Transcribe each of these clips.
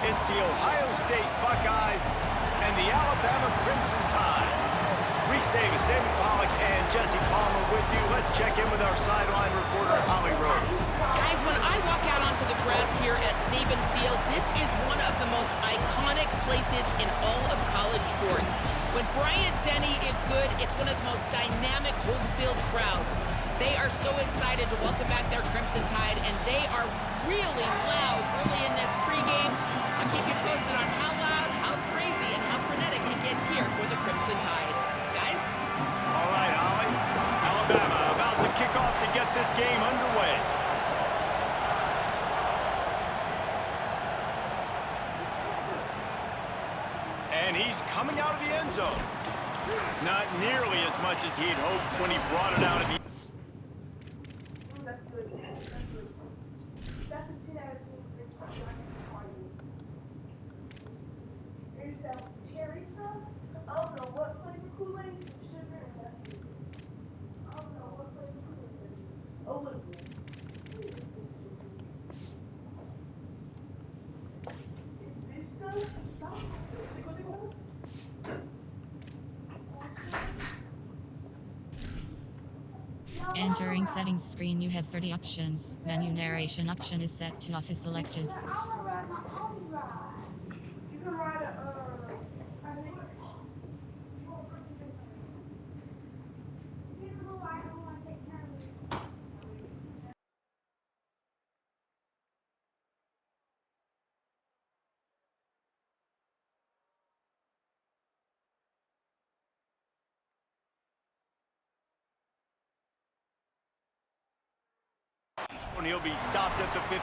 It's the Ohio State Buckeyes and the Alabama Crimson Tide. Reese Davis, David Pollack, and Jesse Palmer with you. Let's check in with our sideline reporter, Holly Rowe. Guys, when I walk out onto the grass here at Saban Field, this is one of the most iconic places in all of college sports. When Bryant Denny is good, it's one of the most dynamic home field crowds. They are so excited to welcome back their Crimson Tide, and they are really loud early in this pregame. I'll keep you posted on how loud, how crazy, and how frenetic it gets here for the Crimson Tide. Guys? All right, Holly. Alabama about to kick off to get this game underway. And he's coming out of the end zone. Not nearly as much as he had hoped when he brought it out of the... That's good. That's good. That's a 10 out of 10. Here's that cherry stuff. I don't know what flavor Kool-Aid is. Sugar and that's it. I don't know what flavor Kool-Aid is. Oh, look. Is this stuff? Stop. Entering settings screen, you have 30 options. Menu narration option is set to office selected. I want to ride my own ride. You can ride I think. And he'll be stopped at the 15.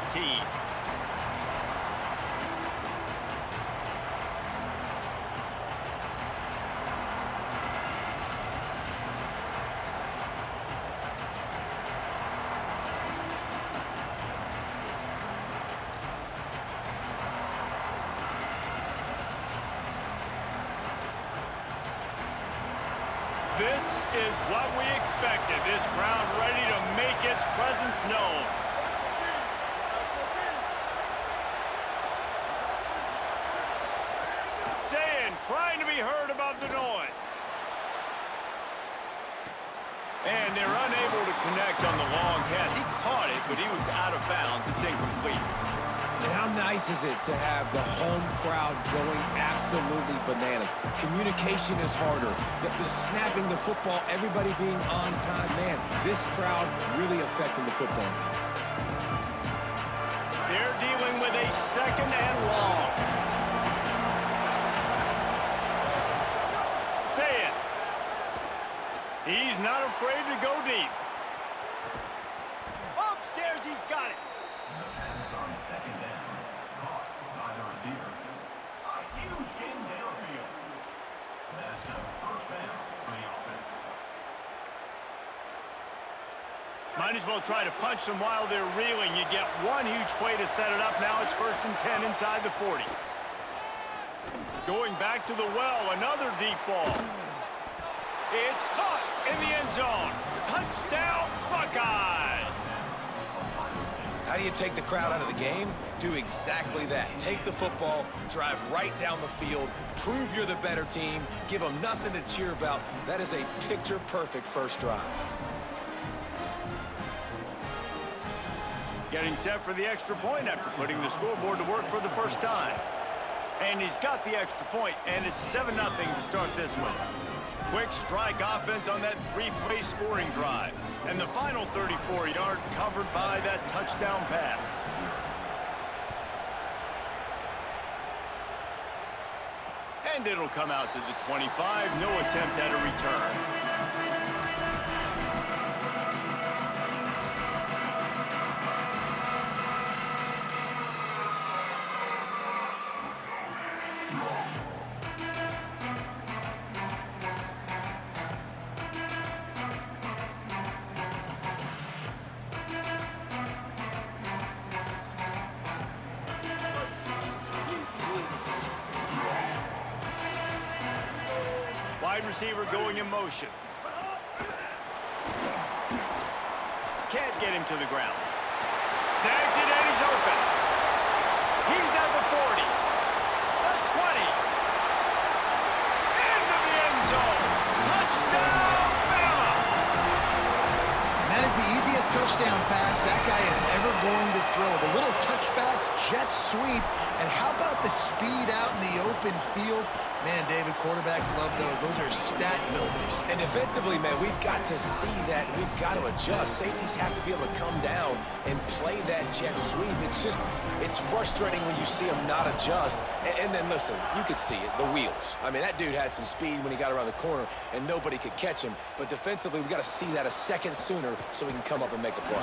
This is what we expected. This crowd ready to make its presence known. Trying to be heard above the noise. And they're unable to connect on the long pass. He caught it, but he was out of bounds. It's incomplete. And how nice is it to have the home crowd going absolutely bananas? Communication is harder. The snapping the football, everybody being on time. Man, this crowd really affecting the football game. They're dealing with a second and long. Say it. He's not afraid to go deep. Upstairs, he's got it. The pass on second down, caught by the receiver. A huge gain downfield. That's a first down for the offense. Might as well try to punch them while they're reeling. You get one huge play to set it up. Now it's 1st and 10 inside the 40. Going back to the well, another deep ball. It's caught in the end zone. Touchdown, Buckeyes! How do you take the crowd out of the game? Do exactly that. Take the football, drive right down the field, prove you're the better team, give them nothing to cheer about. That is a picture-perfect first drive. Getting set for the extra point after putting the scoreboard to work for the first time. And he's got the extra point, and it's 7-0 to start this one. Quick strike offense on that three-play scoring drive. And the final 34 yards covered by that touchdown pass. And it'll come out to the 25. No attempt at a return. Wide receiver going in motion. Can't get him to the ground. Snags it and he's open. He's at the 40. sweep. And how about the speed out in the open field? Man, David, quarterbacks love those. Those are stat builders. And defensively, man, we've got to see that. We've got to adjust. Safeties have to be able to come down and play that jet sweep. It's frustrating when you see them not adjust. And then, listen, you could see it, the wheels. I mean, that dude had some speed when he got around the corner, and nobody could catch him. But defensively, we've got to see that a second sooner so we can come up and make a play.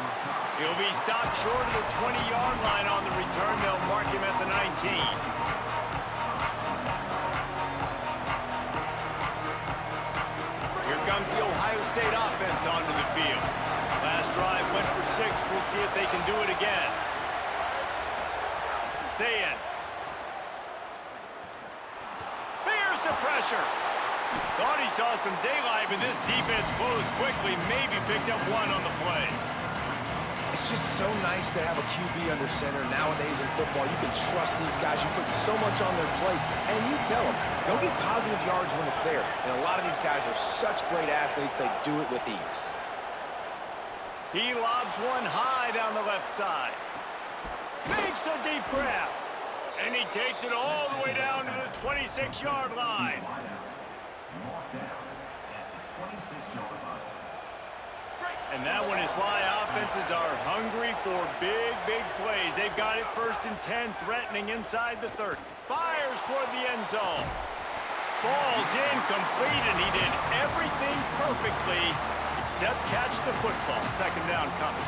He'll be stopped short of the 20-yard line on the return. They'll mark him at the 19. Comes the Ohio State offense onto the field. Last drive went for 6. We'll see if they can do it again. Zayn. Here's the pressure. Thought he saw some daylight, but this defense closed quickly. Maybe picked up one on the play. It's just so nice to have a QB under center nowadays in football. You can trust these guys. You put so much on their plate, and you tell them, go get positive yards when it's there. And a lot of these guys are such great athletes, they do it with ease. He lobs one high down the left side. Makes a deep grab. And he takes it all the way down to the 26-yard line. And that one is why offenses are hungry for big, big plays. They've got it 1st and 10, threatening inside the 30. Fires toward the end zone. Falls incomplete, and he did everything perfectly except catch the football. 2nd down coming.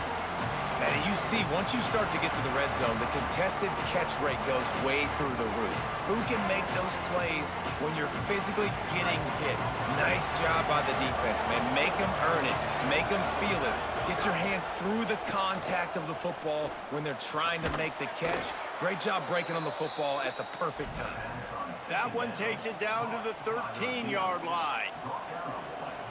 And you see, once you start to get to the red zone, the contested catch rate goes way through the roof. Who can make those plays when you're physically getting hit? Nice job by the defense, man. Make them earn it. Make them feel it. Get your hands through the contact of the football when they're trying to make the catch. Great job breaking on the football at the perfect time. That one takes it down to the 13-yard line.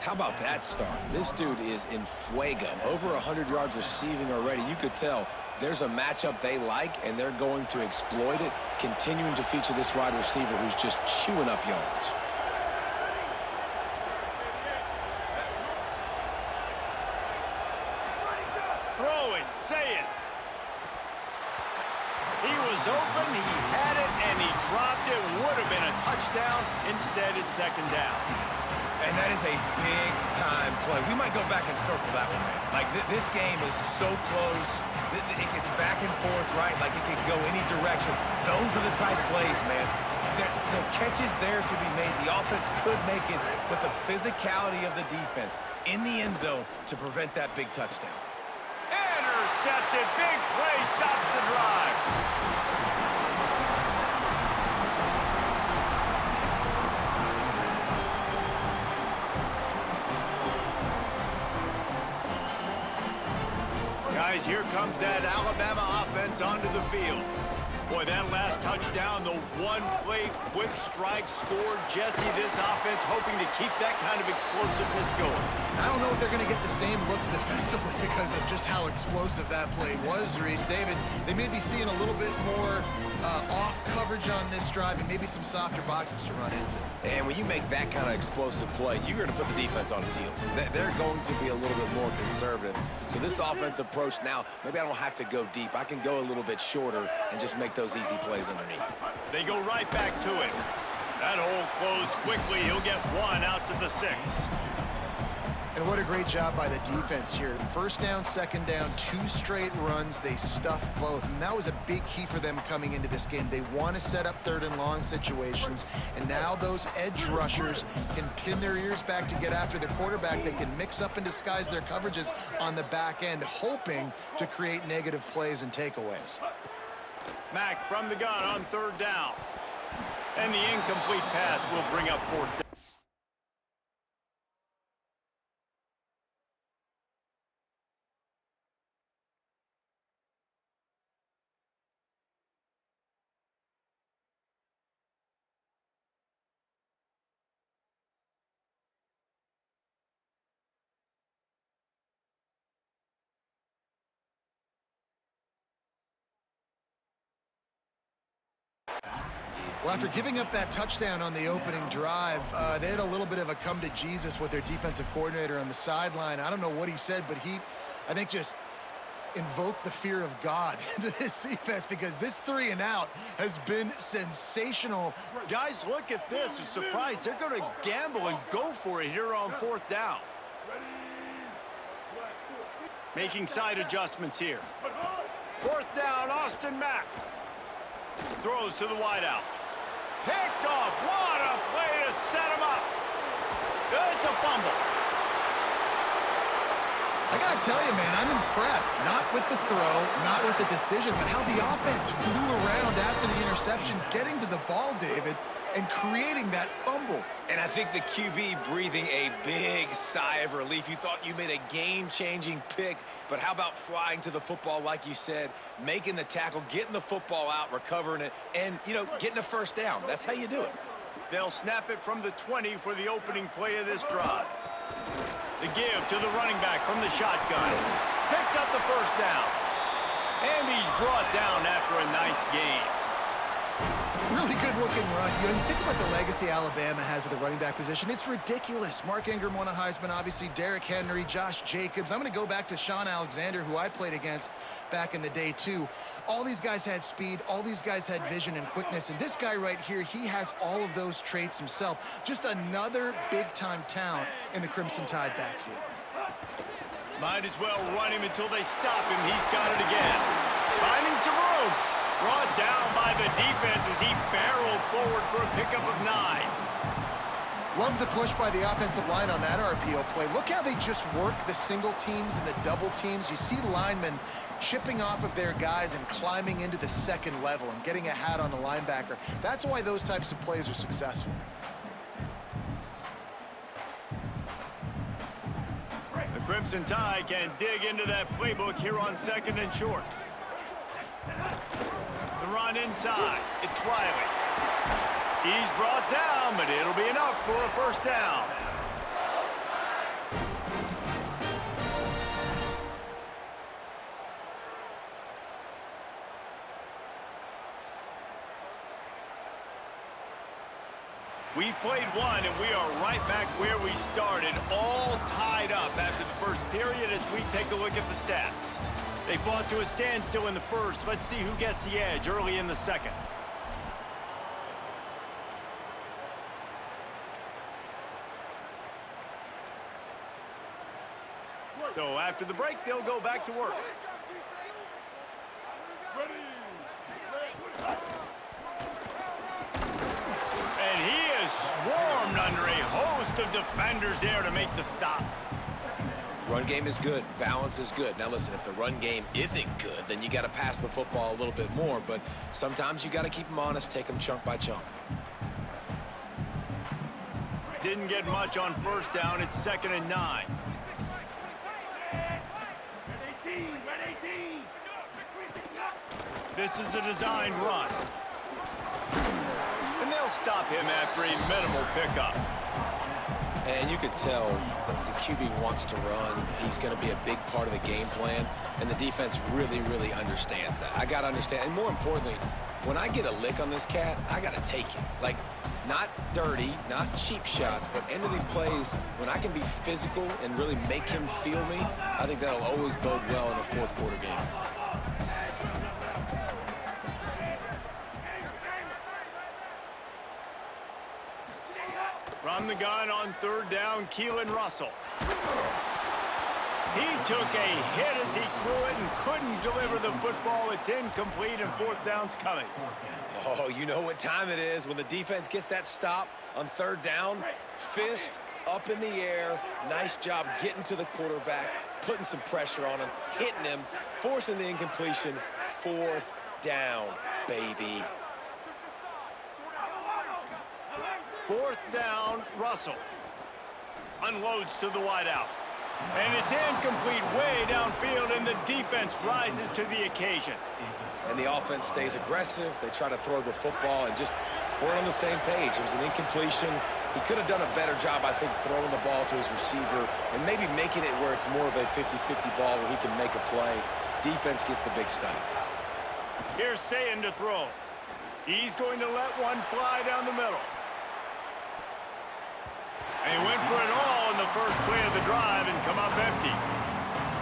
How about that start? This dude is in fuego. Over 100 yards receiving already. You could tell there's a matchup they like, and they're going to exploit it, continuing to feature this wide receiver who's just chewing up yards. Throwing, say it. He was open, he had it, and he dropped it. Would have been a touchdown. Instead, it's 2nd down. And that is a big-time play. We might go back and circle that one, man. Like, this game is so close. It gets back and forth, right? Like, it could go any direction. Those are the type plays, man. The catch is there to be made. The offense could make it, but the physicality of the defense in the end zone to prevent that big touchdown. Intercepted. Big play stops the drive. Guys, here comes that Alabama offense onto the field. Boy, that last touchdown, the one-play quick strike scored. Jesse, this offense hoping to keep that kind of explosiveness going. I don't know if they're going to get the same looks defensively because of just how explosive that play was, Reese. David, they may be seeing a little bit more off coverage on this drive and maybe some softer boxes to run into. And when you make that kind of explosive play, you're going to put the defense on its heels. They're going to be a little bit more conservative. So this offense approach now, maybe I don't have to go deep. I can go a little bit shorter and just make those easy plays underneath. They go right back to it. That hole closed quickly. He'll get one out to the 6. And what a great job by the defense here. 1st down, 2nd down, 2 straight runs. They stuffed both, and that was a big key for them coming into this game. They want to set up 3rd and long situations, and now those edge rushers can pin their ears back to get after the quarterback. They can mix up and disguise their coverages on the back end, hoping to create negative plays and takeaways. Mack from the gun on 3rd down. And the incomplete pass will bring up 4th down. Well, after giving up that touchdown on the opening drive, they had a little bit of a come to Jesus with their defensive coordinator on the sideline. I don't know what he said, but I think just invoke the fear of God into this defense because this 3 and out has been sensational. Guys, look at this. I'm surprised they're going to gamble and go for it here on 4th down. Making side adjustments here. 4th down, Austin Mack. Throws to the wideout. Picked off. What a play to set him up. It's a fumble. I gotta tell you, man, I'm impressed. Not with the throw, not with the decision, but how the offense flew around after the interception, getting to the ball, David, and creating that fumble. And I think the QB breathing a big sigh of relief. You thought you made a game-changing pick, but how about flying to the football, like you said, making the tackle, getting the football out, recovering it, and, you know, getting a first down. That's how you do it. They'll snap it from the 20 for the opening play of this drive. The give to the running back from the shotgun. Picks up the first down. And he's brought down after a nice gain. Really good-looking run. You know, you think about the legacy Alabama has at the running back position. It's ridiculous. Mark Ingram won a Heisman, obviously. Derrick Henry, Josh Jacobs. I'm going to go back to Sean Alexander, who I played against back in the day, too. All these guys had speed. All these guys had vision and quickness. And this guy right here, he has all of those traits himself. Just another big-time talent in the Crimson Tide backfield. Might as well run him until they stop him. He's got it again. Finding some room. Brought down by the defense as he barreled forward for a pickup of 9. Love the push by the offensive line on that RPO play. Look how they just work the single teams and the double teams. You see linemen chipping off of their guys and climbing into the second level and getting a hat on the linebacker. That's why those types of plays are successful. The Crimson Tide can dig into that playbook here on 2nd and short. The run inside. It's Riley. He's brought down, but it'll be enough for a first down. We've played one, and we are right back where we started, all tied up after the first period as we take a look at the stats. They fought to a standstill in the first. Let's see who gets the edge early in the second. So after the break, they'll go back to work. And he is swarmed under a host of defenders there to make the stop. Run game is good. Balance is good. Now, listen, if the run game isn't good, then you got to pass the football a little bit more. But sometimes you got to keep them honest, take them chunk by chunk. Didn't get much on first down. It's 2nd and 9. This is a designed run. And they'll stop him after a minimal pickup. And you could tell the QB wants to run. He's going to be a big part of the game plan. And the defense really, really understands that. I got to understand. And more importantly, when I get a lick on this cat, I got to take it. Like, not dirty, not cheap shots, but end of the plays, when I can be physical and really make him feel me, I think that'll always bode well in a fourth quarter game. From the gun on 3rd down, Keelan Russell. He took a hit as he threw it and couldn't deliver the football. It's incomplete and 4th down's coming. Oh, you know what time it is when the defense gets that stop on 3rd down. Fist up in the air. Nice job getting to the quarterback, putting some pressure on him, hitting him, forcing the incompletion. 4th down, baby. 4th down, Russell. Unloads to the wideout. And it's incomplete way downfield, and the defense rises to the occasion. And the offense stays aggressive. They try to throw the football and just we're on the same page. It was an incompletion. He could have done a better job, I think, throwing the ball to his receiver and maybe making it where it's more of a 50-50 ball where he can make a play. Defense gets the big stop. Here's Sayin to throw. He's going to let one fly down the middle. And he went for it all in the first play of the drive and come up empty.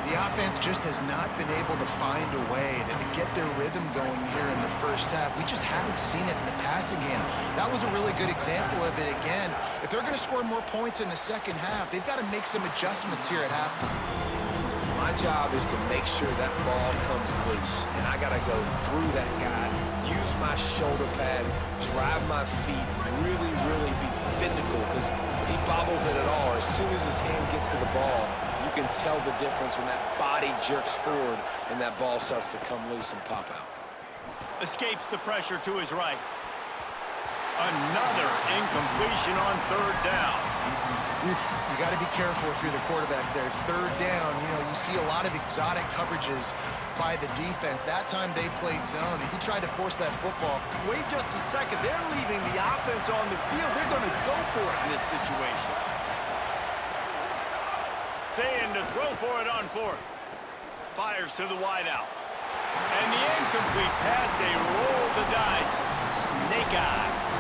The offense just has not been able to find a way to get their rhythm going here in the first half. We just haven't seen it in the passing game. That was a really good example of it again. If they're going to score more points in the second half, they've got to make some adjustments here at halftime. My job is to make sure that ball comes loose, and I got to go through that guy, use my shoulder pad, drive my feet, really, really be physical, because if he bobbles it at all, or as soon as his hand gets to the ball, you can tell the difference when that body jerks forward and that ball starts to come loose and pop out. Escapes the pressure to his right. Another incompletion on third down. You got to be careful if you're the quarterback there. Third down, you see a lot of exotic coverages by the defense. That time they played zone, and he tried to force that football. Wait just a second. They're leaving the offense on the field. They're going to go for it in this situation. Saying to throw for it on fourth. Fires to the wideout. And the incomplete pass, they roll the dice. Snake eyes.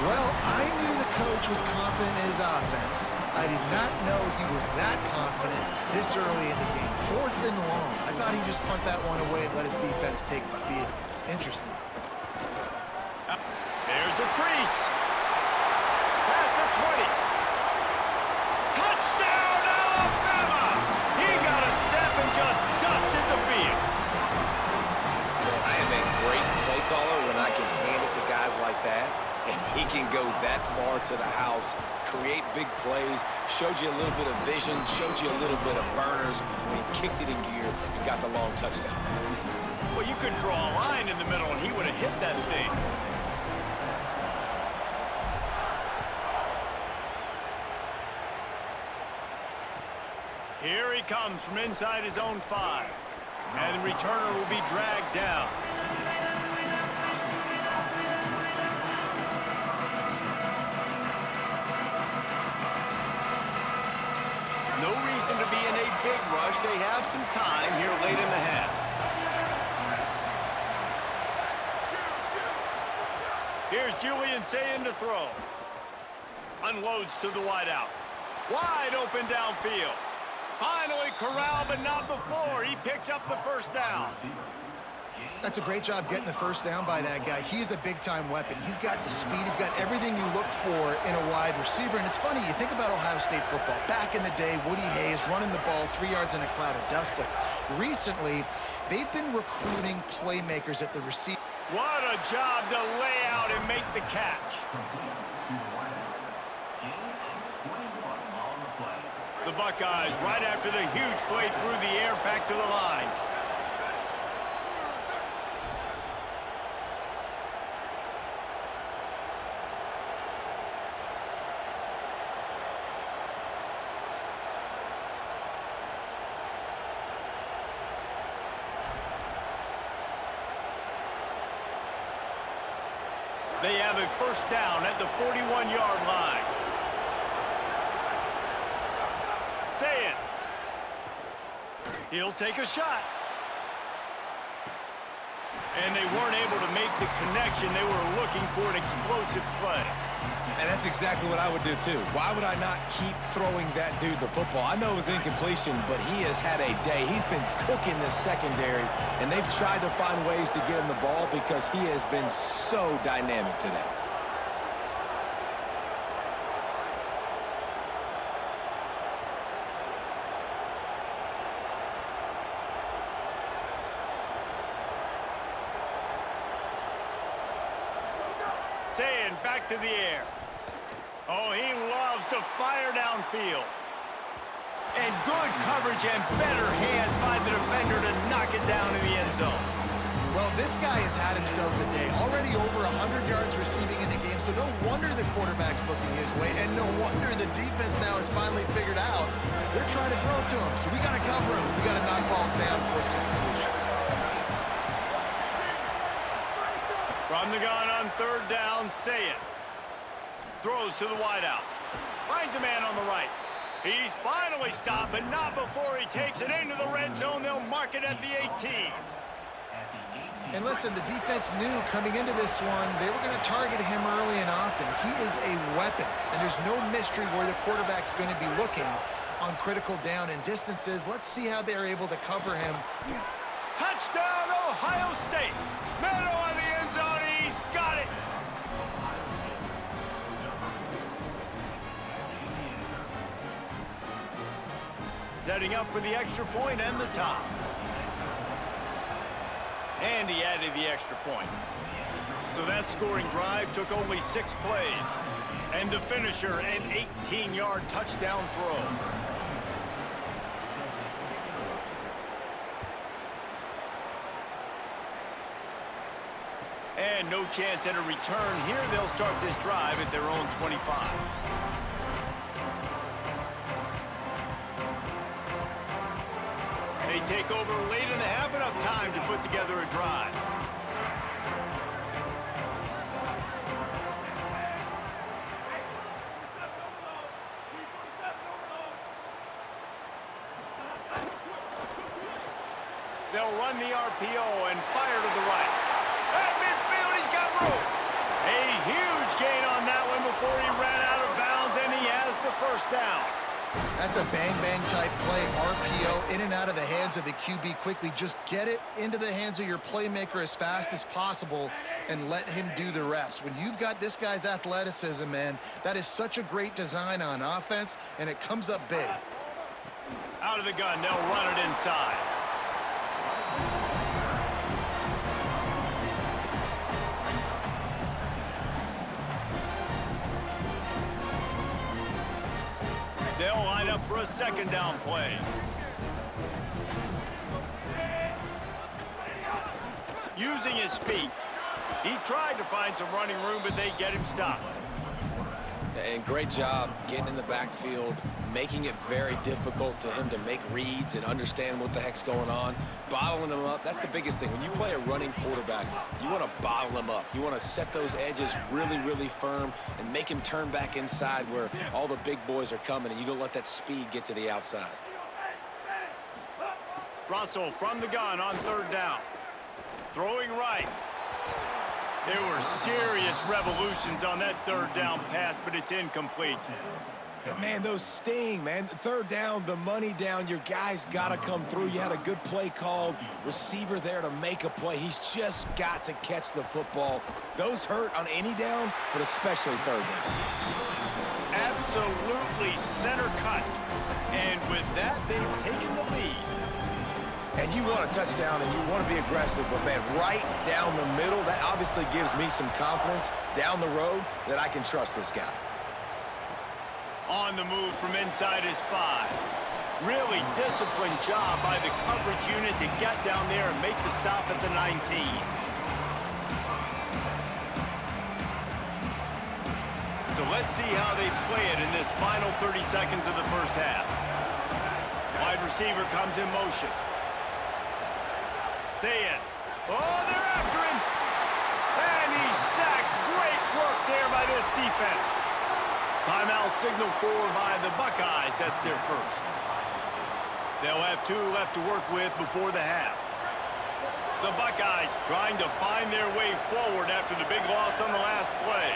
Well, I knew the coach was confident in his offense. I did not know he was that confident this early in the game. Fourth and long. I thought he'd just punt that one away and let his defense take the field. Interesting. There's a crease. Past the 20. Touchdown, Alabama! He got a step and just dusted the field. Man, I am a great play caller when I can hand it to guys like that. And he can go that far to the house, create big plays, showed you a little bit of vision, showed you a little bit of burners when he kicked it in gear and got the long touchdown. Well, you could draw a line in the middle and he would have hit that thing. Here he comes from inside his own 5. And the returner will be dragged down. No reason to be in a big rush. They have some time here late in the half. Here's Julian saying to throw. Unloads to the wideout. Wide open downfield. Finally corralled, but not before. He picks up the first down. That's a great job getting the first down by that guy. He's a big-time weapon. He's got the speed. He's got everything you look for in a wide receiver. And it's funny, you think about Ohio State football. Back in the day, Woody Hayes running the ball 3 yards in a cloud of dust. But recently, they've been recruiting playmakers at the receiver. What a job to lay out and make the catch. The Buckeyes right after the huge play through the air back to the line. They have a first down at the 41-yard line. Say it. He'll take a shot. And they weren't able to make the connection. They were looking for an explosive play. And that's exactly what I would do, too. Why would I not keep throwing that dude the football? I know it was incompletion, but he has had a day. He's been cooking this secondary, and they've tried to find ways to get him the ball because he has been so dynamic today. Saying back to the air. Oh, he loves to fire downfield. And good coverage and better hands by the defender to knock it down in the end zone. Well, this guy has had himself a day. Already over 100 yards receiving in the game, so no wonder the quarterback's looking his way, and no wonder the defense now has finally figured out they're trying to throw it to him. So we got to cover him. We got to knock balls down for some completions. From the gun on third down, say it. Throws to the wideout. Finds a man on the right. He's finally stopped, but not before he takes it into the red zone. They'll mark it at the 18. And listen, the defense knew coming into this one, they were going to target him early and often. He is a weapon, and there's no mystery where the quarterback's going to be looking on critical down and distances. Let's see how they're able to cover him. Touchdown, Ohio State. Middle of the end zone. He's got it. Setting up for the extra point and the top. And he added the extra point. So that scoring drive took only 6 plays. And the finisher, an 18-yard touchdown throw. And no chance at a return here. They'll start this drive at their own 25. They take over late and have enough time to put together a drive. They'll run the RPO and fire to the right. At midfield, he's got room. A huge gain on that one before he ran out of bounds, and he has the first down. That's a bang-bang type play. RPO in and out of the hands of the QB quickly. Just get it into the hands of your playmaker as fast as possible and let him do the rest. When you've got this guy's athleticism, man, that is such a great design on offense, and it comes up big. Out of the gun, they'll run it inside. They'll line up for a second down play. Using his feet. He tried to find some running room, but they get him stopped. And great job getting in the backfield, making it very difficult to him to make reads and understand what the heck's going on. Bottling him up, that's the biggest thing. When you play a running quarterback, you want to bottle him up. You want to set those edges really, really firm and make him turn back inside where all the big boys are coming, and you don't let that speed get to the outside. Russell from the gun on third down. Throwing right. There were serious revolutions on that third down pass, but it's incomplete. Man, those sting, man. Third down, the money down. Your guy's got to come through. You had a good play called. Receiver there to make a play. He's just got to catch the football. Those hurt on any down, but especially third down. Absolutely center cut. And with that, they've taken the lead. And you want a touchdown and you want to be aggressive, but man, right down the middle, that obviously gives me some confidence down the road that I can trust this guy. On the move from inside his 5. Really disciplined job by the coverage unit to get down there and make the stop at the 19. So let's see how they play it in this final 30 seconds of the first half. Wide receiver comes in motion. Say it. Oh, they're after him. And he's sacked. Great work there by this defense. Timeout signal forward by the Buckeyes. That's their first. They'll have 2 left to work with before the half. The Buckeyes trying to find their way forward after the big loss on the last play.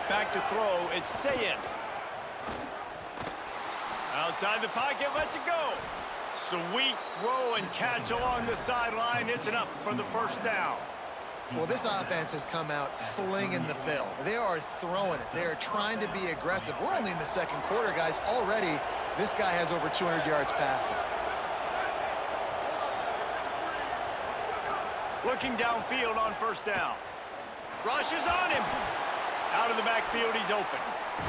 Back to throw. It's Sayed. Outside the pocket, lets it go. Sweet throw and catch along the sideline. It's enough for the first down. Well, this offense has come out slinging the pill. They are throwing it. They are trying to be aggressive. We're only in the second quarter, guys. Already, this guy has over 200 yards passing. Looking downfield on first down. Rush is on him. Out of the backfield, he's open.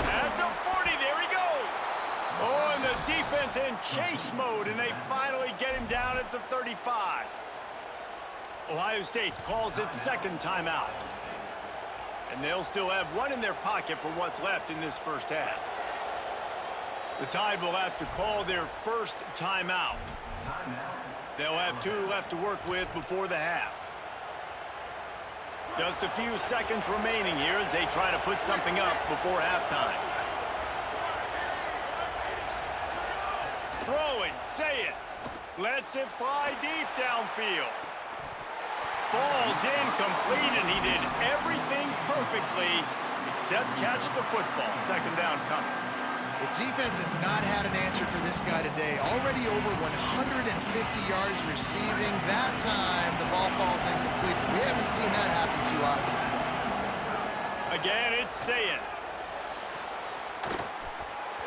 At the 40, there he goes. Oh, and the defense in chase mode, and they finally get him down at the 35. Ohio State calls its second timeout. And they'll still have 1 in their pocket for what's left in this first half. The Tide will have to call their first timeout. They'll have 2 left to work with before the half. Just a few seconds remaining here as they try to put something up before halftime. Throwing, say it. Lets it fly deep downfield. Falls incomplete, and he did everything perfectly Except catch the football. Second down coming. The defense has not had an answer for this guy today. Already over 150 yards receiving. That time, the ball falls incomplete. We haven't seen that happen too often today. Again, it's Sayin.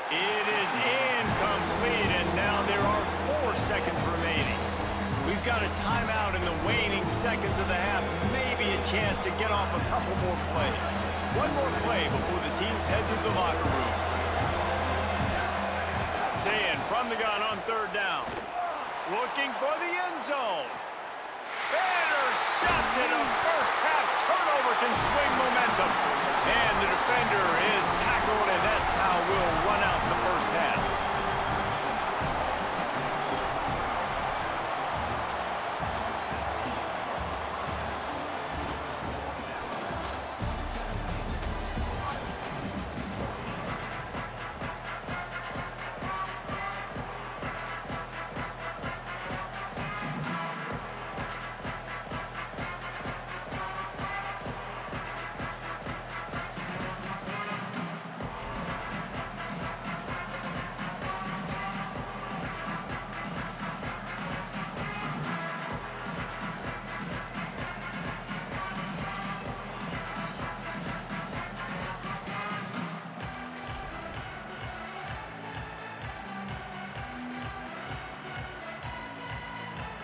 It is incomplete, and now there are 4 seconds remaining. We've got a timeout in the waning seconds of the half. Maybe a chance to get off a couple more plays. One more play before the teams head to the locker rooms. Sayin from the gun on third down. Looking for the end zone. Intercepted. A first half turnover can swing momentum. And the defender is tackled, and that's how we'll run out the first half.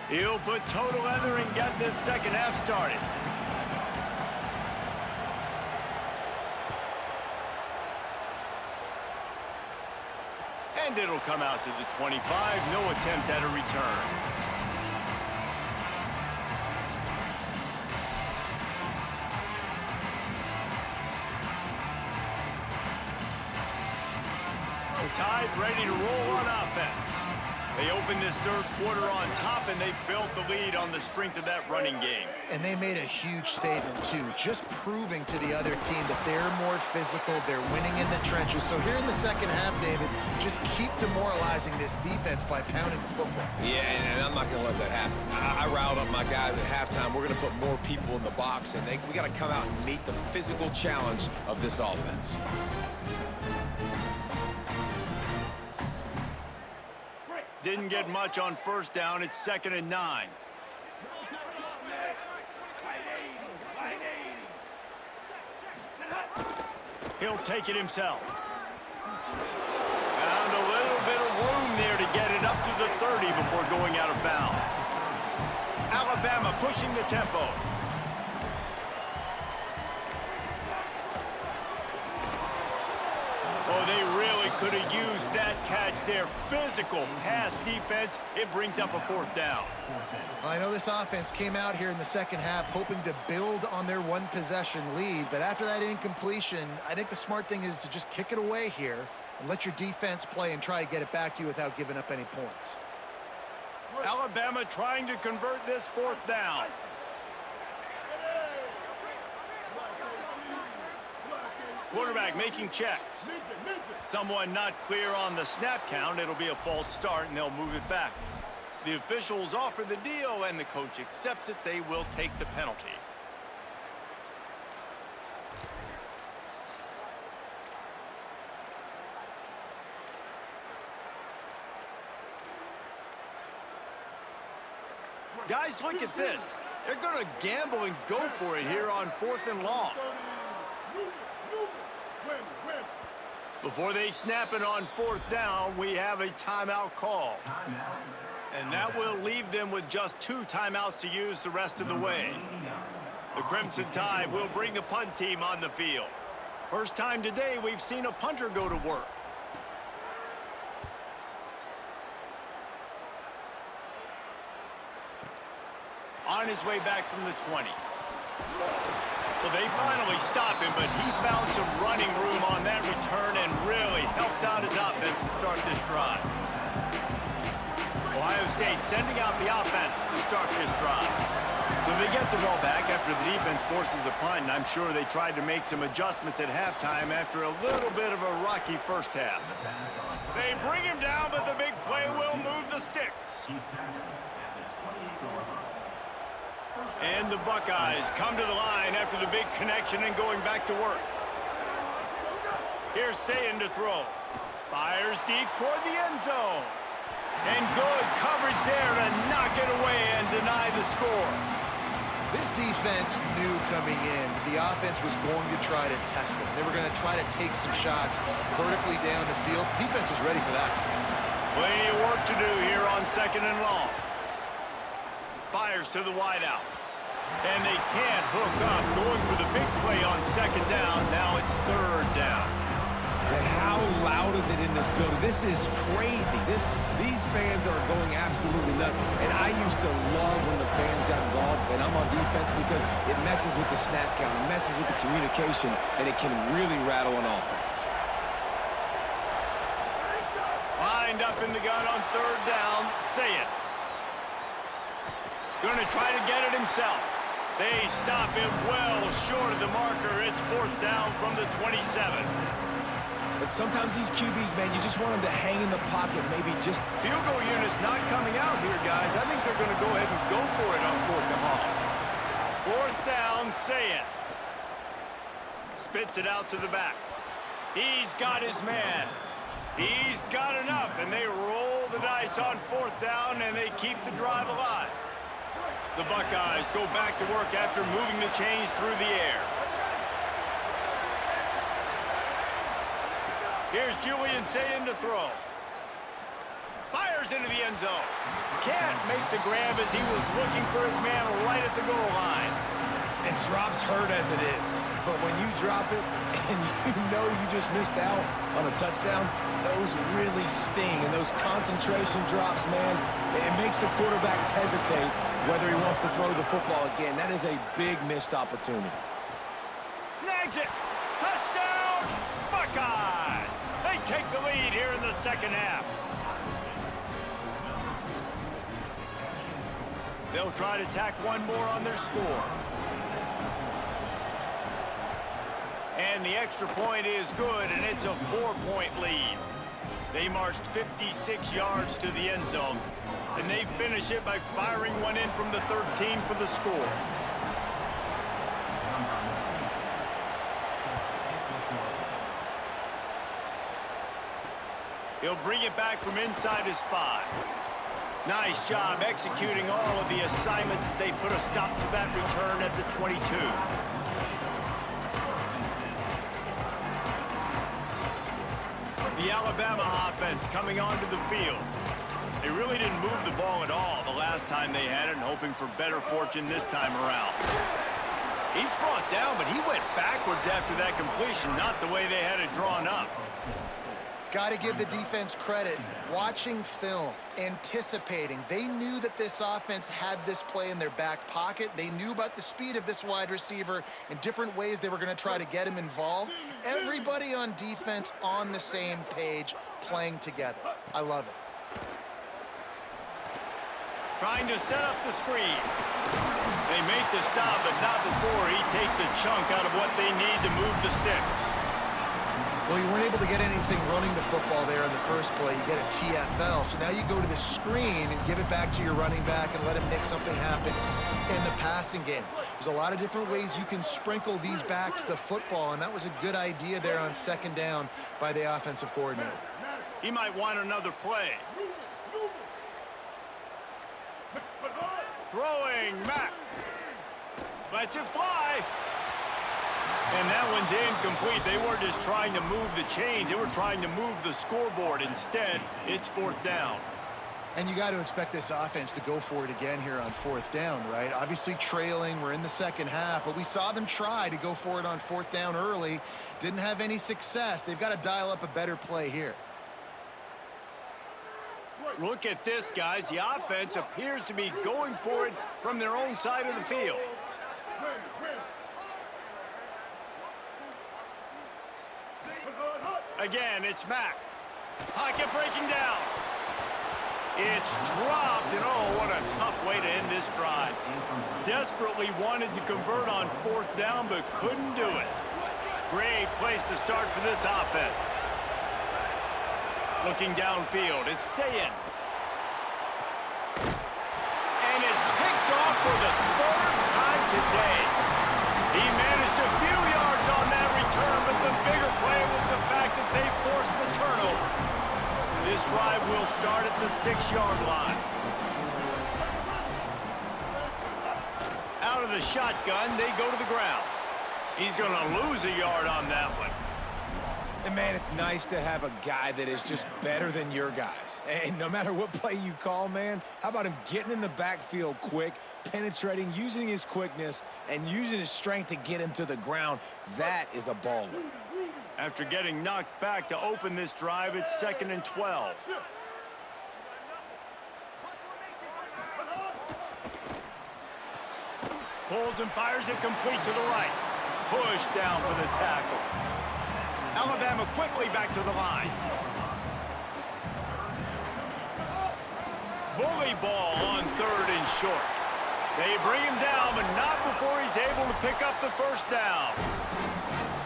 He'll put total leather and get this second half started. And it'll come out to the 25. No attempt at a return. The Tide ready to roll on offense. They opened this third quarter on top, and they built the lead on the strength of that running game. And they made a huge statement, too, just proving to the other team that they're more physical, they're winning in the trenches. So here in the second half, David, just keep demoralizing this defense by pounding the football. Yeah, and I'm not going to let that happen. I riled up my guys at halftime. We're going to put more people in the box, and we got to come out and meet the physical challenge of this offense. Didn't get much on first down. It's 2nd and 9. He'll take it himself. Found a little bit of room there to get it up to the 30 before going out of bounds. Alabama pushing the tempo. Oh, they really could have used that catch there. Physical pass defense. It brings up a 4th down. I know this offense came out here in the second half hoping to build on their one-possession lead, but after that incompletion, I think the smart thing is to just kick it away here and let your defense play and try to get it back to you without giving up any points. Alabama trying to convert this 4th down. Quarterback making checks. Someone not clear on the snap count. It'll be a false start, and they'll move it back. The officials offer the deal, and the coach accepts it. They will take the penalty. Guys, look at this. They're going to gamble and go for it here on 4th and long. Before they snap it on 4th down, we have a timeout call. And that will leave them with just 2 timeouts to use the rest of the way. The Crimson Tide will bring the punt team on the field. First time today we've seen a punter go to work. On his way back from the 20. Well, they finally stop him, but he found some running room on that return and really helps out his offense to start this drive. Ohio State sending out the offense to start this drive. So they get the ball back after the defense forces a punt, and I'm sure they tried to make some adjustments at halftime after a little bit of a rocky first half. They bring him down, but the big play will move the sticks. And the Buckeyes come to the line after the big connection and going back to work. Here's Sayin to throw. Fires deep toward the end zone. And good coverage there to knock it away and deny the score. This defense knew coming in that the offense was going to try to test them. They were going to try to take some shots vertically down the field. Defense was ready for that. Plenty of work to do here on 2nd and long. Fires to the wideout. And they can't hook up. Going for the big play on 2nd down. Now it's 3rd down. And how loud is it in this building? This is crazy. These fans are going absolutely nuts. And I used to love when the fans got involved, and I'm on defense because it messes with the snap count, it messes with the communication, and it can really rattle an offense. Lined up in the gun on 3rd down. Sayin. Going to try to get it himself. They stop him well short of the marker. It's 4th down from the 27. But sometimes these QBs, man, you just want them to hang in the pocket, maybe just... Field goal unit's not coming out here, guys. I think they're going to go ahead and go for it on 4th and long. 4th down, Sayin. Spits it out to the back. He's got his man. He's got enough, and they roll the dice on 4th down, and they keep the drive alive. The Buckeyes go back to work after moving the chains through the air. Here's Julian Sayin to throw. Fires into the end zone. Can't make the grab as he was looking for his man right at the goal line. And drops hurt as it is. But when you drop it and you know you just missed out on a touchdown, those really sting. And those concentration drops, man, it makes the quarterback hesitate whether he wants to throw the football again. That is a big missed opportunity. Snags it. Touchdown, Buckeye. They take the lead here in the 2nd half. They'll try to tack one more on their score. And the extra point is good, and it's a 4-point lead. They marched 56 yards to the end zone, and they finish it by firing one in from the 13 for the score. He'll bring it back from inside his 5. Nice job executing all of the assignments as they put a stop to that return at the 22. The Alabama offense coming onto the field. They really didn't move the ball at all the last time they had it, and hoping for better fortune this time around. He's brought down, but he went backwards after that completion, not the way they had it drawn up. Got to give the defense credit. Watching film, anticipating. They knew that this offense had this play in their back pocket. They knew about the speed of this wide receiver and different ways they were going to try to get him involved. Everybody on defense on the same page, playing together. I love it. Trying to set up the screen. They make the stop, but not before he takes a chunk out of what they need to move the sticks. Well, you weren't able to get anything running the football there in the first play. You get a TFL. So now you go to the screen and give it back to your running back and let him make something happen in the passing game. There's a lot of different ways you can sprinkle these backs the football, and that was a good idea there on 2nd down by the offensive coordinator. He might want another play. Throwing, Mack. Lets it fly. And that one's incomplete. They weren't just trying to move the chains. They were trying to move the scoreboard. Instead, it's 4th down. And you got to expect this offense to go for it again here on 4th down, right? Obviously trailing. We're in the 2nd half, but we saw them try to go for it on 4th down early. Didn't have any success. They've got to dial up a better play here. Look at this, guys. The offense appears to be going for it from their own side of the field. Again, it's Mack. Pocket breaking down. It's dropped, and oh, what a tough way to end this drive. Desperately wanted to convert on 4th down, but couldn't do it. Great place to start for this offense. Looking downfield, it's Sayin. And it's picked off for the 3rd time today. He managed a few yards on that return, but the bigger play was the fact 6-yard line. Out of the shotgun, they go to the ground. He's going to lose a yard on that one. And man, it's nice to have a guy that is just better than your guys. And no matter what play you call, man, how about him getting in the backfield quick, penetrating, using his quickness, and using his strength to get him to the ground? That is a baller. After getting knocked back to open this drive, it's 2nd and 12. Pulls and fires it complete to the right. Push down for the tackle. Alabama quickly back to the line. Bully ball on 3rd and short. They bring him down, but not before he's able to pick up the first down.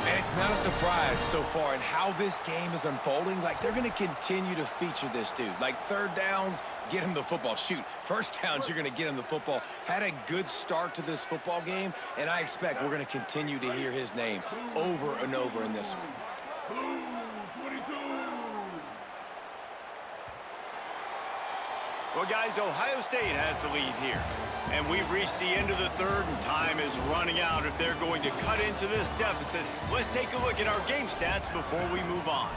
And it's not a surprise so far in how this game is unfolding. Like, they're going to continue to feature this dude. Like, 3rd downs, get him the football. Shoot, 1st downs, you're going to get him the football. Had a good start to this football game, and I expect we're going to continue to hear his name over and over in this one. Blue 22. Well, guys, Ohio State has the lead here. And we've reached the end of the 3rd, and time is running out if they're going to cut into this deficit. Let's take a look at our game stats before we move on.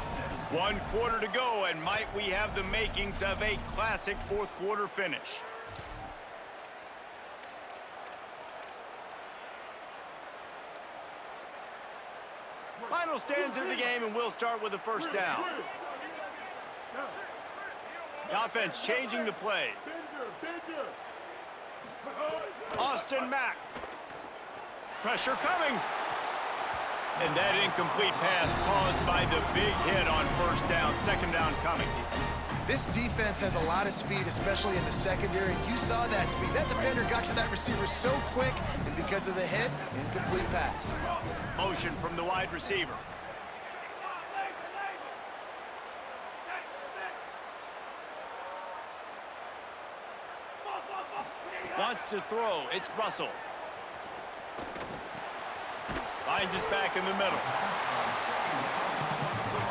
1 quarter to go, and might we have the makings of a classic 4th quarter finish. Final stands of the game, and we'll start with the 1st down. The offense changing the play. Austin Mack. Pressure coming. And that incomplete pass caused by the big hit on 1st down, 2nd down coming. This defense has a lot of speed, especially in the secondary, and you saw that speed. That defender got to that receiver so quick, and because of the hit, incomplete pass. Motion from the wide receiver. Wants to throw. It's Russell. Finds his back in the middle.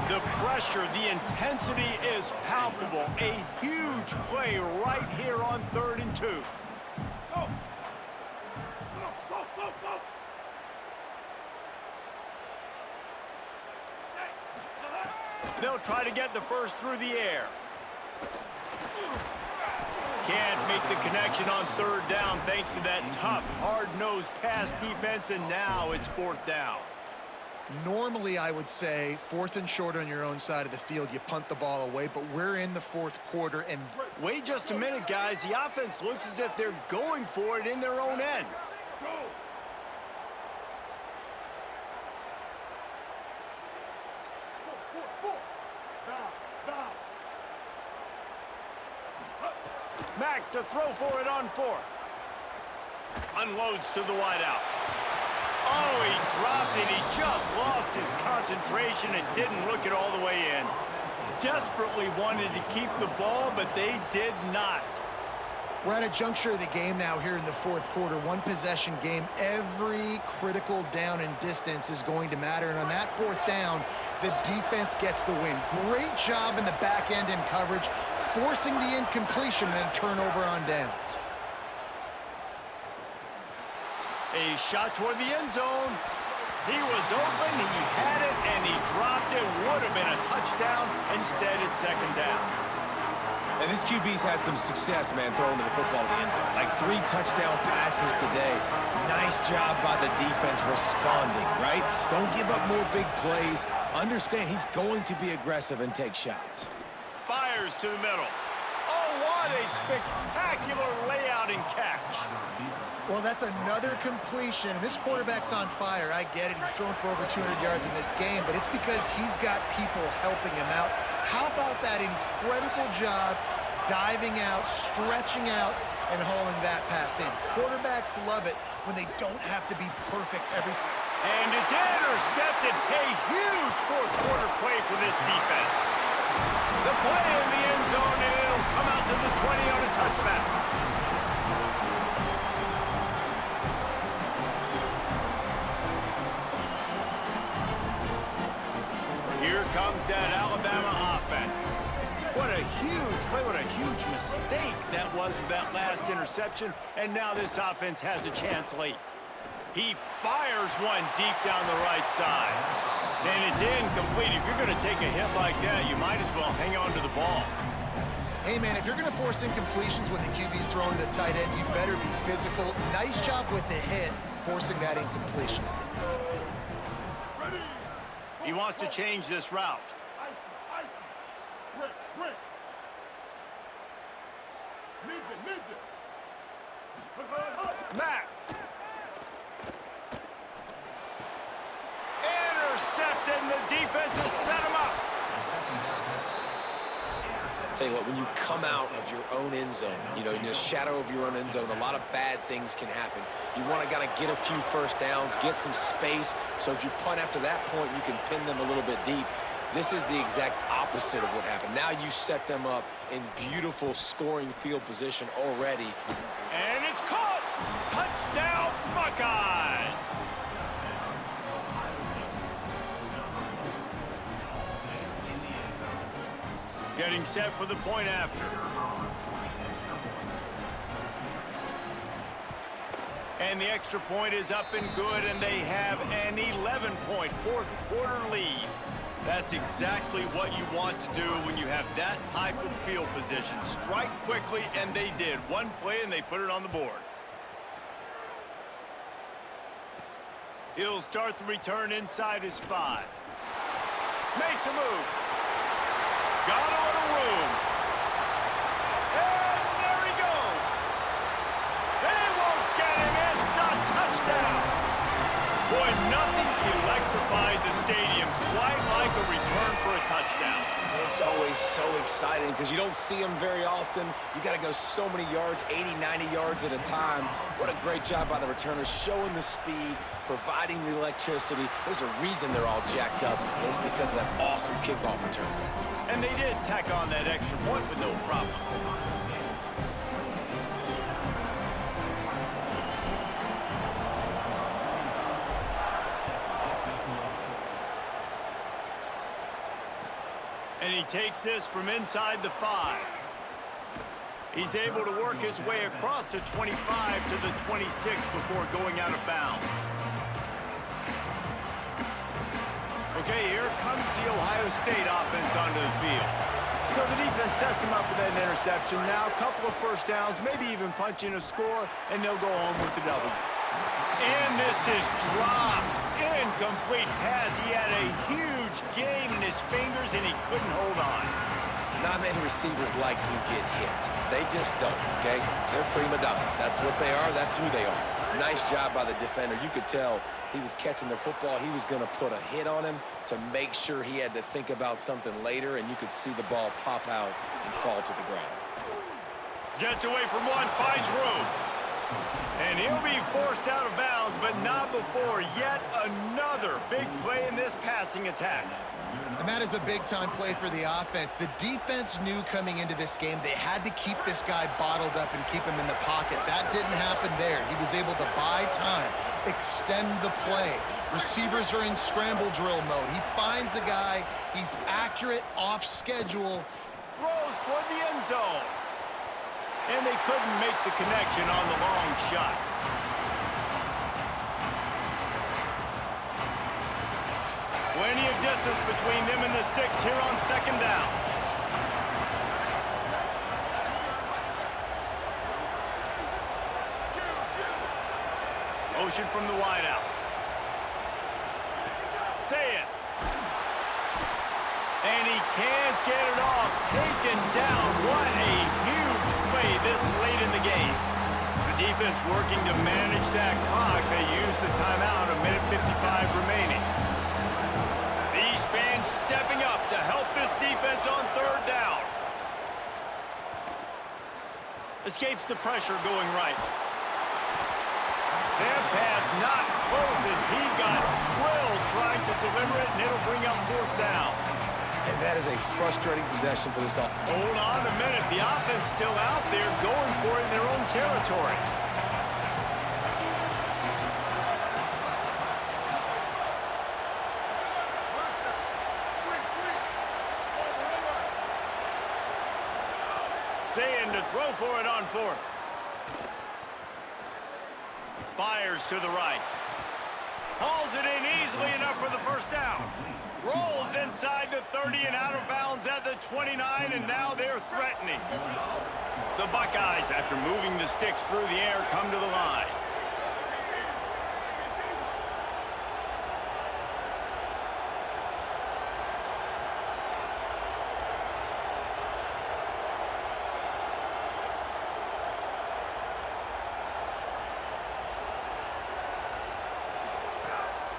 The pressure, the intensity is palpable. A huge play right here on 3rd and 2. They'll try to get the first through the air. Can't make the connection on 3rd down thanks to that tough, hard-nosed pass defense, and now it's 4th down. Normally, I would say 4th and short on your own side of the field, you punt the ball away, but we're in the 4th quarter, and wait just a minute, guys. The offense looks as if they're going for it in their own end. Mack to throw for it on 4th. Unloads to the wideout. Oh, he dropped it. He just lost his concentration and didn't look it all the way in. Desperately wanted to keep the ball, but they did not. we're at a juncture of the game now here in the 4th quarter. 1-possession game. Every critical down and distance is going to matter. And on that 4th down, the defense gets the win. Great job in the back end in coverage, forcing the incompletion and a turnover on downs. A shot toward the end zone. He was open, he had it, and he dropped it. Would have been a touchdown. Instead, it's 2nd down. And this QB's had some success, man, throwing to the football to the end zone. Like 3 touchdown passes today. Nice job by the defense responding, right? Don't give up more big plays. Understand he's going to be aggressive and take shots. Fires to the middle. Oh, what a spectacular layout and catch. Well, that's another completion. This quarterback's on fire. I get it. He's thrown for over 200 yards in this game, but it's because he's got people helping him out. How about that incredible job diving out, stretching out, and hauling that pass in? Quarterbacks love it when they don't have to be perfect every time. And it's intercepted. A huge 4th quarter play for this defense. The play in the end zone, and it'll come out to the 20 on a touchback. Here comes that Alabama offense. What a huge play. What a huge mistake that was with that last interception. And now this offense has a chance late. He fires one deep down the right side. And it's incomplete. If you're going to take a hit like that, you might as well hang on to the ball. Hey, man, if you're going to force incompletions when the QB's throwing to the tight end, you better be physical. Nice job with the hit, forcing that incompletion. He wants to change this route. Matt. Intercepted, and the defense has set him up. Tell you what, when you come out of your own end zone, you know, in the shadow of your own end zone, a lot of bad things can happen. You want to get a few first downs, get some space, so if you punt after that point, you can pin them a little bit deep. This is the exact opposite of what happened. Now you set them up in beautiful scoring field position already. And it's caught! Touchdown, Buckeyes! Getting set for the point after. And the extra point is up and good, and they have an 11-point fourth quarter lead. That's exactly what you want to do when you have that type of field position. Strike quickly, and they did. One play, and they put it on the board. He'll start the return inside his 5. Makes a move. Got a little room. And there he goes. They won't get him. It's a touchdown. Boy, nothing electrifies a stadium quite like a return for a touchdown. It's always so exciting because you don't see them very often. You got to go so many yards, 80, 90 yards at a time. What a great job by the returners, showing the speed, providing the electricity. There's a reason they're all jacked up. It's because of that awesome kickoff return. And they did tack on that extra point with no problem. And he takes this from inside the 5. He's able to work his way across the 25 to the 26 before going out of bounds. Okay, here comes the Ohio State offense onto the field. So the defense sets him up with that interception. Now a couple of first downs, maybe even punching a score, and they'll go home with the W. And this is dropped. Incomplete pass. He had a huge game in his fingers, and he couldn't hold on. Not many receivers like to get hit. They just don't, okay? They're prima donnas. That's what they are. That's who they are. Nice job by the defender. You could tell he was catching the football. He was going to put a hit on him to make sure he had to think about something later, and you could see the ball pop out and fall to the ground. Gets away from one, finds room. And he'll be forced out of bounds, but not before yet another big play in this passing attack. And that is a big-time play for the offense. The defense knew coming into this game they had to keep this guy bottled up and keep him in the pocket. That didn't happen there. He was able to buy time, extend the play. Receivers are in scramble drill mode. He finds a guy. He's accurate, off schedule. Throws toward the end zone. And they couldn't make the connection on the long shot. Plenty of distance between them and the sticks here on second down. Motion from the wideout. Say it. And he can't get it off. Taken down. What a huge play this late in the game. The defense working to manage that clock. They used the timeout, 1:55 remaining. These fans stepping up to help this defense on third down. Escapes the pressure going right. That pass not close as he got drilled trying to deliver it, and it'll bring up fourth down. And that is a frustrating possession for this offense. Hold on a minute. The offense still out there going for it in their own territory. Saying to throw for it on fourth. Fires to the right. Hauls it in easily enough for the first down. Rolls inside the 30 and out of bounds at the 29, and now they're threatening. The Buckeyes, after moving the sticks through the air, come to the line.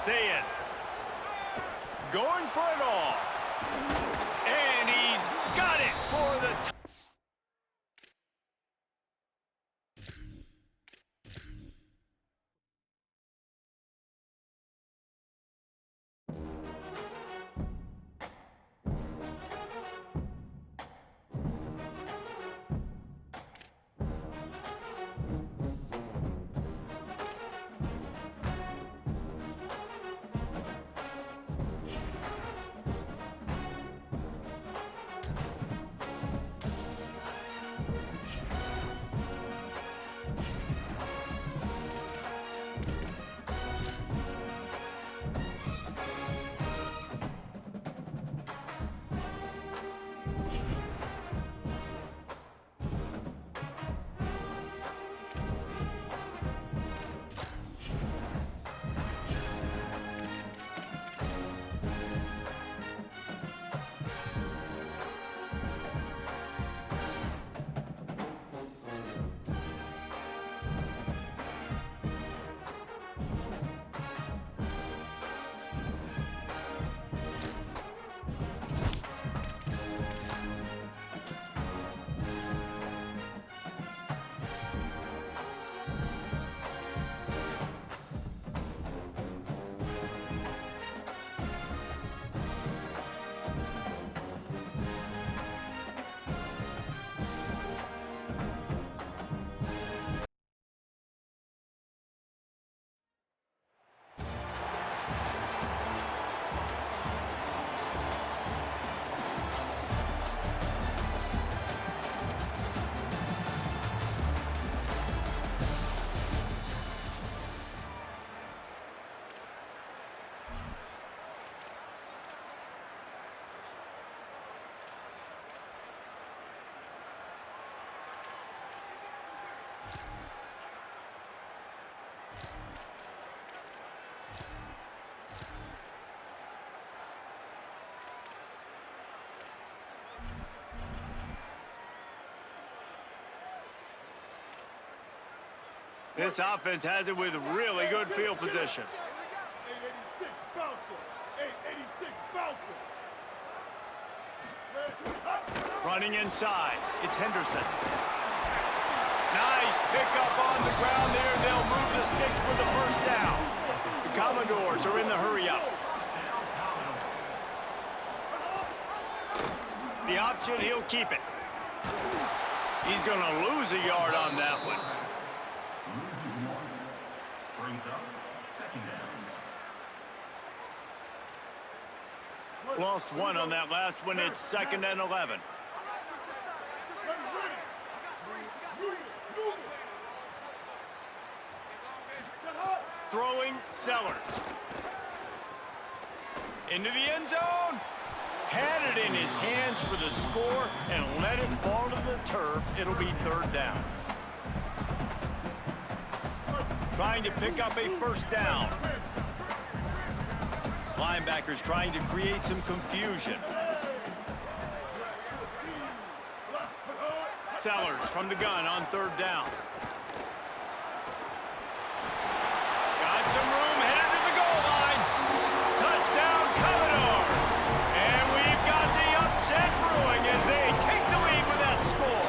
Saying, going for it all. And he's got it for the This offense has it with really good field position. 886 bouncer. 886 bouncer. Running inside, it's Henderson. Nice pickup on the ground there. They'll move the sticks with the first down. The Commodores are in the hurry-up. The option, he'll keep it. He's going to lose a yard on that one. Brings up second down. Lost one on that last one. It's 2nd and 11. Throwing Sellers. Into the end zone. Had it in his hands for the score and let it fall to the turf. It'll be 3rd down. Trying to pick up a first down. Linebackers trying to create some confusion. Sellers from the gun on 3rd down. Got some room, headed to the goal line. Touchdown, Commodores. And we've got the upset brewing as they take the lead with that score.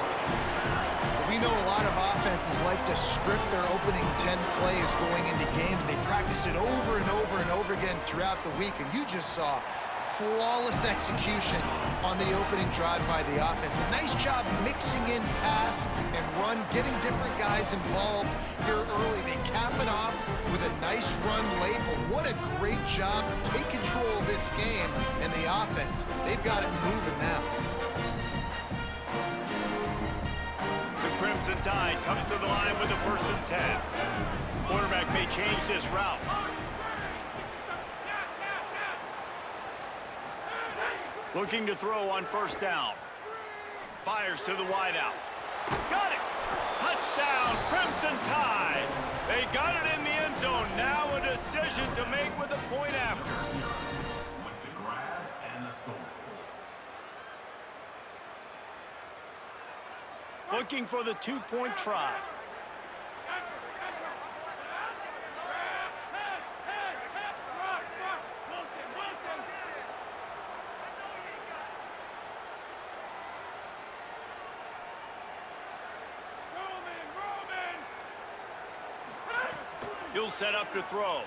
We know a lot of offenses like to script their opening 10 plays going into games. They practice it over and over and over again throughout the week, and you just saw flawless execution on the opening drive by the offense. A nice job mixing in pass and run, getting different guys involved here early. They cap it off with a nice run late, but what a great job to take control of this game and the offense. They've got it moving now. Crimson Tide comes to the line with a 1st and 10. Quarterback may change this route. Looking to throw on 1st down. Fires to the wideout. Got it! Touchdown, Crimson Tide! They got it in the end zone. Now a decision to make with a point after. With the grab and the score. Looking for the 2-point try. He'll set up to throw.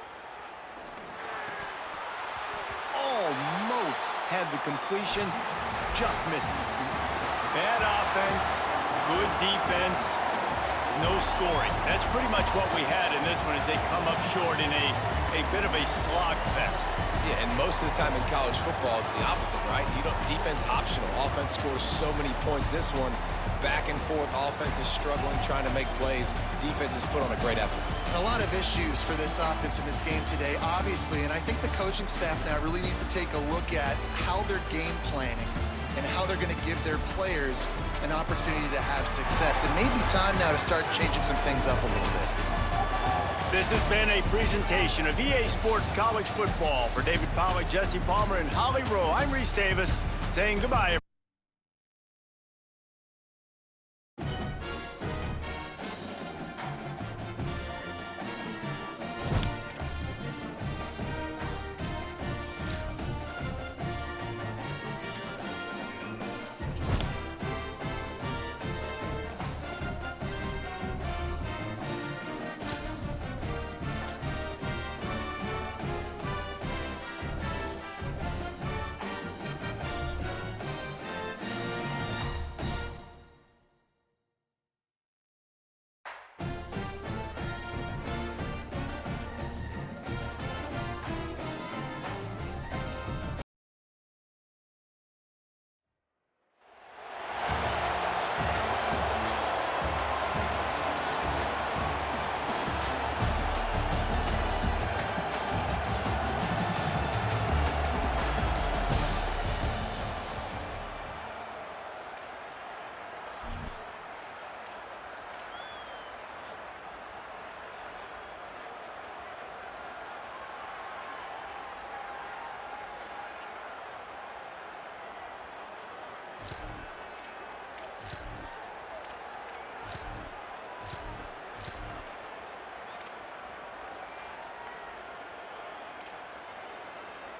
Almost had the completion, just missed it. Bad offense, good defense, no scoring. That's pretty much what we had in this one as they come up short in a bit of a slog fest. Yeah, and most of the time in college football, it's the opposite, right? You don't defense optional. Offense scores so many points. This one, back and forth. Offense is struggling, trying to make plays. Defense has put on a great effort. A lot of issues for this offense in this game today, obviously, and I think the coaching staff now really needs to take a look at how they're game planning and how they're going to give their players an opportunity to have success. It may be time now to start changing some things up a little bit. This has been a presentation of EA Sports College Football. For David Pollack, Jesse Palmer, and Holly Rowe, I'm Reese Davis saying goodbye.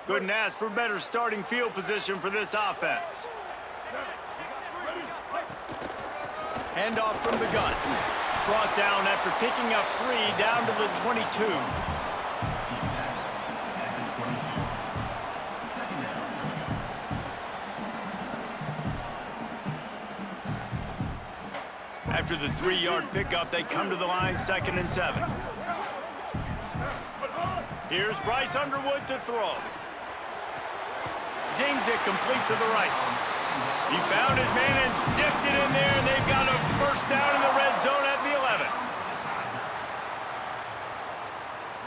Couldn't ask for better starting field position for this offense. Handoff from the gun. Brought down after picking up 3 down to the 22. After the 3-yard pickup, they come to the line 2nd and 7. Here's Bryce Underwood to throw. Zings it complete to the right. He found his man and zipped it in there, and they've got a 1st down in the red zone at the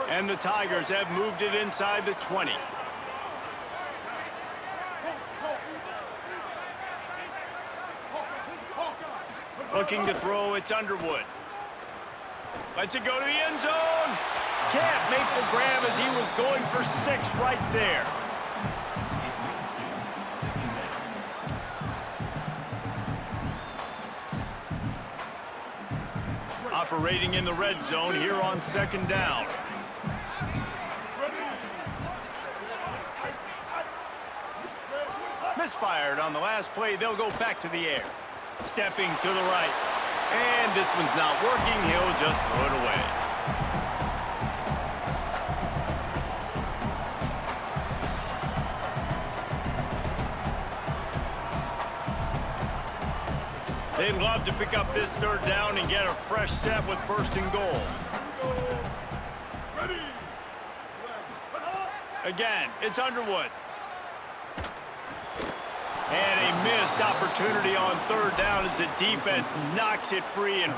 11. And the Tigers have moved it inside the 20. Looking to throw, it's Underwood. Lets it go to the end zone. Can't make the grab as he was going for 6 right there. Operating in the red zone here on 2nd down. Misfired on the last play. They'll go back to the air. Stepping to the right. And this one's not working. He'll just throw it away. They'd love to pick up this 3rd down and get a fresh set with 1st and goal. Again, it's Underwood. And a missed opportunity on 3rd down as the defense knocks it free and